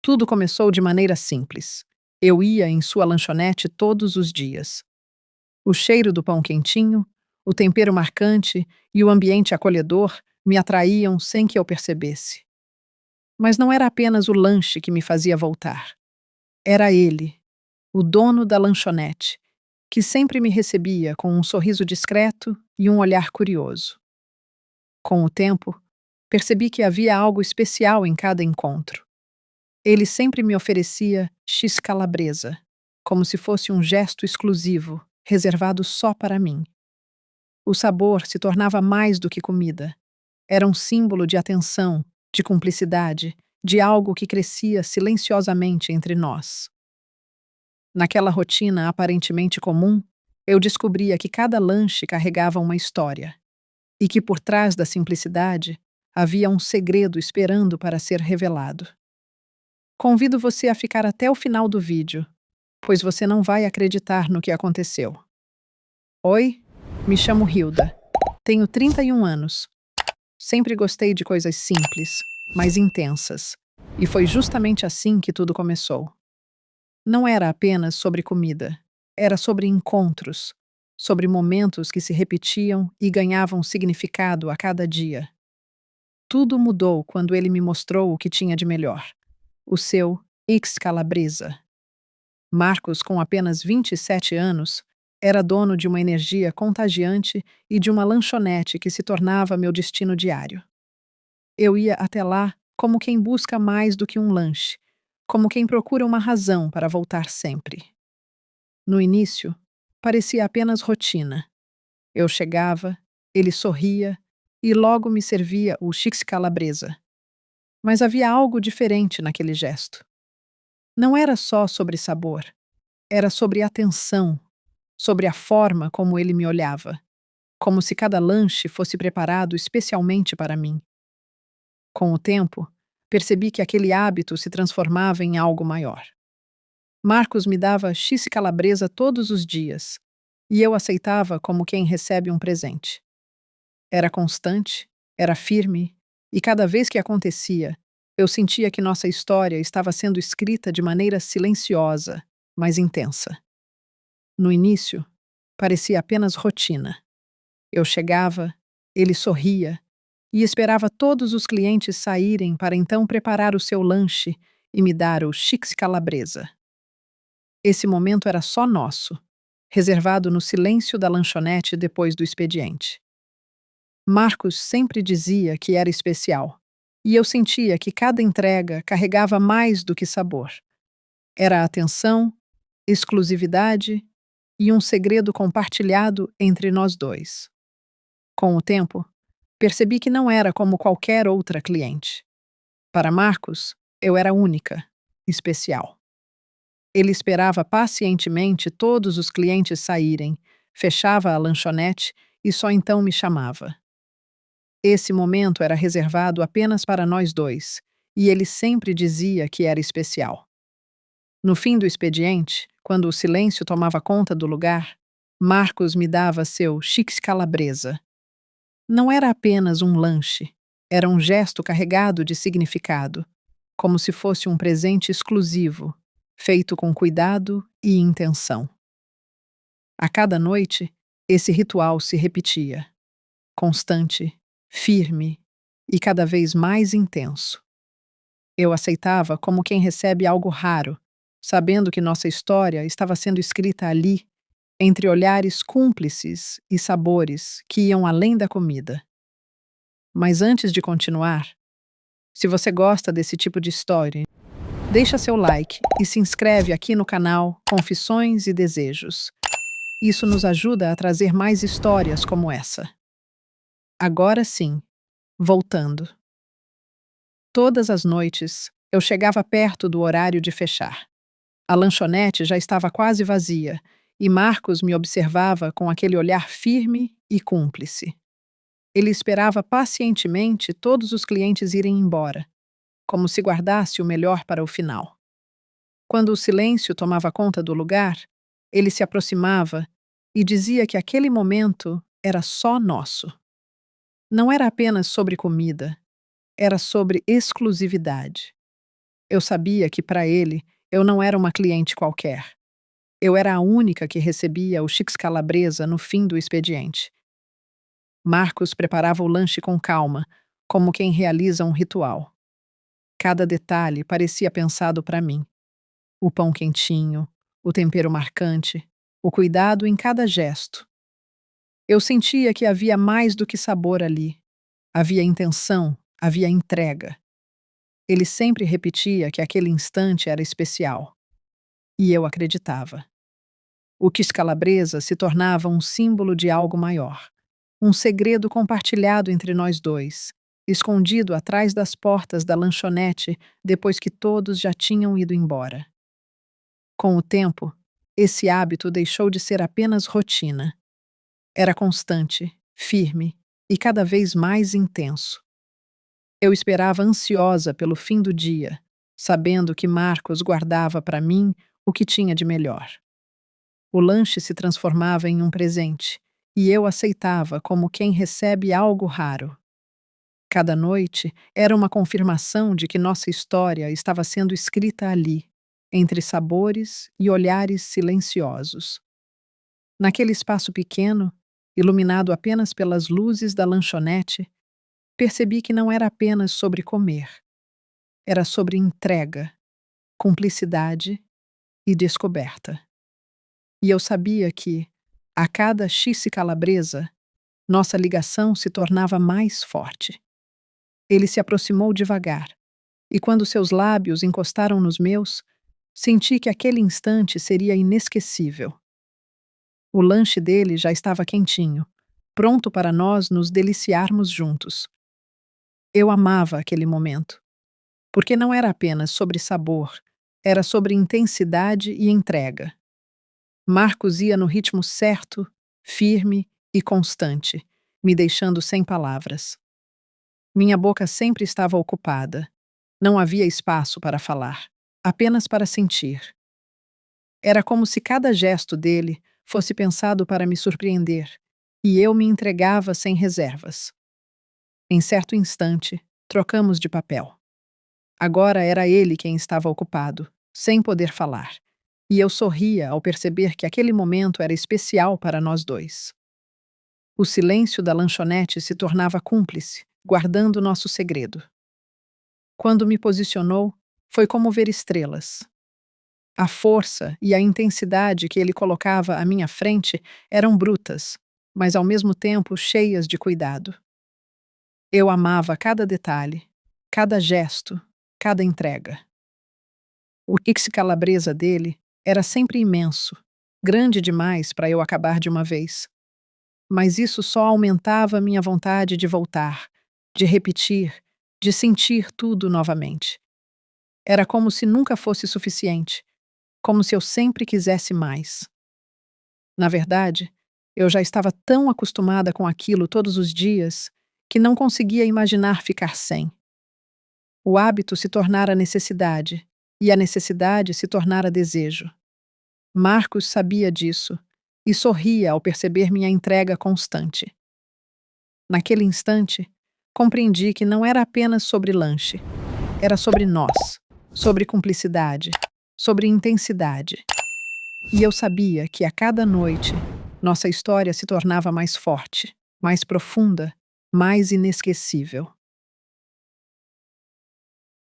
Tudo começou de maneira simples. Eu ia em sua lanchonete todos os dias. O cheiro do pão quentinho, o tempero marcante e o ambiente acolhedor me atraíam sem que eu percebesse. Mas não era apenas o lanche que me fazia voltar. Era ele, o dono da lanchonete, que sempre me recebia com um sorriso discreto e um olhar curioso. Com o tempo, percebi que havia algo especial em cada encontro. Ele sempre me oferecia X calabresa, como se fosse um gesto exclusivo, reservado só para mim. O sabor se tornava mais do que comida. Era um símbolo de atenção, de cumplicidade, de algo que crescia silenciosamente entre nós. Naquela rotina aparentemente comum, eu descobria que cada lanche carregava uma história e que por trás da simplicidade havia um segredo esperando para ser revelado. Convido você a ficar até o final do vídeo, pois você não vai acreditar no que aconteceu. Oi, me chamo Hilda. Tenho 31 anos. Sempre gostei de coisas simples, mas intensas. E foi justamente assim que tudo começou. Não era apenas sobre comida. Era sobre encontros, sobre momentos que se repetiam e ganhavam significado a cada dia. Tudo mudou quando ele me mostrou o que tinha de melhor. O seu X Calabresa. Marcos, com apenas 27 anos, era dono de uma energia contagiante e de uma lanchonete que se tornava meu destino diário. Eu ia até lá como quem busca mais do que um lanche, como quem procura uma razão para voltar sempre. No início, parecia apenas rotina. Eu chegava, ele sorria e logo me servia o X Calabresa. Mas havia algo diferente naquele gesto. Não era só sobre sabor, era sobre atenção, sobre a forma como ele me olhava, como se cada lanche fosse preparado especialmente para mim. Com o tempo, percebi que aquele hábito se transformava em algo maior. Marcos me dava X calabresa todos os dias, e eu aceitava como quem recebe um presente. Era constante, era firme, e cada vez que acontecia, eu sentia que nossa história estava sendo escrita de maneira silenciosa, mas intensa. No início, parecia apenas rotina. Eu chegava, ele sorria e esperava todos os clientes saírem para então preparar o seu lanche e me dar o X calabresa. Esse momento era só nosso, reservado no silêncio da lanchonete depois do expediente. Marcos sempre dizia que era especial, e eu sentia que cada entrega carregava mais do que sabor. Era atenção, exclusividade e um segredo compartilhado entre nós dois. Com o tempo, percebi que não era como qualquer outra cliente. Para Marcos, eu era única, especial. Ele esperava pacientemente todos os clientes saírem, fechava a lanchonete e só então me chamava. Esse momento era reservado apenas para nós dois, e ele sempre dizia que era especial. No fim do expediente, quando o silêncio tomava conta do lugar, Marcos me dava seu X calabresa. Não era apenas um lanche, era um gesto carregado de significado, como se fosse um presente exclusivo, feito com cuidado e intenção. A cada noite, esse ritual se repetia, constante, firme e cada vez mais intenso. Eu aceitava como quem recebe algo raro, sabendo que nossa história estava sendo escrita ali, entre olhares cúmplices e sabores que iam além da comida. Mas antes de continuar, se você gosta desse tipo de história, deixa seu like e se inscreve aqui no canal Confissões e Desejos. Isso nos ajuda a trazer mais histórias como essa. Agora sim, voltando. Todas as noites, eu chegava perto do horário de fechar. A lanchonete já estava quase vazia e Marcos me observava com aquele olhar firme e cúmplice. Ele esperava pacientemente todos os clientes irem embora, como se guardasse o melhor para o final. Quando o silêncio tomava conta do lugar, ele se aproximava e dizia que aquele momento era só nosso. Não era apenas sobre comida, era sobre exclusividade. Eu sabia que, para ele, eu não era uma cliente qualquer. Eu era a única que recebia o Chips Calabresa no fim do expediente. Marcos preparava o lanche com calma, como quem realiza um ritual. Cada detalhe parecia pensado para mim. O pão quentinho, o tempero marcante, o cuidado em cada gesto. Eu sentia que havia mais do que sabor ali. Havia intenção, havia entrega. Ele sempre repetia que aquele instante era especial. E eu acreditava. O Kiss Calabresa se tornava um símbolo de algo maior. Um segredo compartilhado entre nós dois, escondido atrás das portas da lanchonete depois que todos já tinham ido embora. Com o tempo, esse hábito deixou de ser apenas rotina. Era constante, firme e cada vez mais intenso. Eu esperava ansiosa pelo fim do dia, sabendo que Marcos guardava para mim o que tinha de melhor. O lanche se transformava em um presente, e eu aceitava como quem recebe algo raro. Cada noite era uma confirmação de que nossa história estava sendo escrita ali, entre sabores e olhares silenciosos. Naquele espaço pequeno, iluminado apenas pelas luzes da lanchonete, percebi que não era apenas sobre comer. Era sobre entrega, cumplicidade e descoberta. E eu sabia que, a cada X calabresa, nossa ligação se tornava mais forte. Ele se aproximou devagar, e quando seus lábios encostaram nos meus, senti que aquele instante seria inesquecível. O lanche dele já estava quentinho, pronto para nós nos deliciarmos juntos. Eu amava aquele momento, porque não era apenas sobre sabor, era sobre intensidade e entrega. Marcos ia no ritmo certo, firme e constante, me deixando sem palavras. Minha boca sempre estava ocupada. Não havia espaço para falar, apenas para sentir. Era como se cada gesto dele fosse pensado para me surpreender, e eu me entregava sem reservas. Em certo instante, trocamos de papel. Agora era ele quem estava ocupado, sem poder falar, e eu sorria ao perceber que aquele momento era especial para nós dois. O silêncio da lanchonete se tornava cúmplice, guardando nosso segredo. Quando me posicionou, foi como ver estrelas. A força e a intensidade que ele colocava à minha frente eram brutas, mas ao mesmo tempo cheias de cuidado. Eu amava cada detalhe, cada gesto, cada entrega. O X Calabresa dele era sempre imenso, grande demais para eu acabar de uma vez. Mas isso só aumentava minha vontade de voltar, de repetir, de sentir tudo novamente. Era como se nunca fosse suficiente, como se eu sempre quisesse mais. Na verdade, eu já estava tão acostumada com aquilo todos os dias que não conseguia imaginar ficar sem. O hábito se tornara necessidade, e a necessidade se tornara desejo. Marcos sabia disso e sorria ao perceber minha entrega constante. Naquele instante, compreendi que não era apenas sobre lanche, era sobre nós, sobre cumplicidade, sobre intensidade. E eu sabia que a cada noite, nossa história se tornava mais forte, mais profunda, mais inesquecível.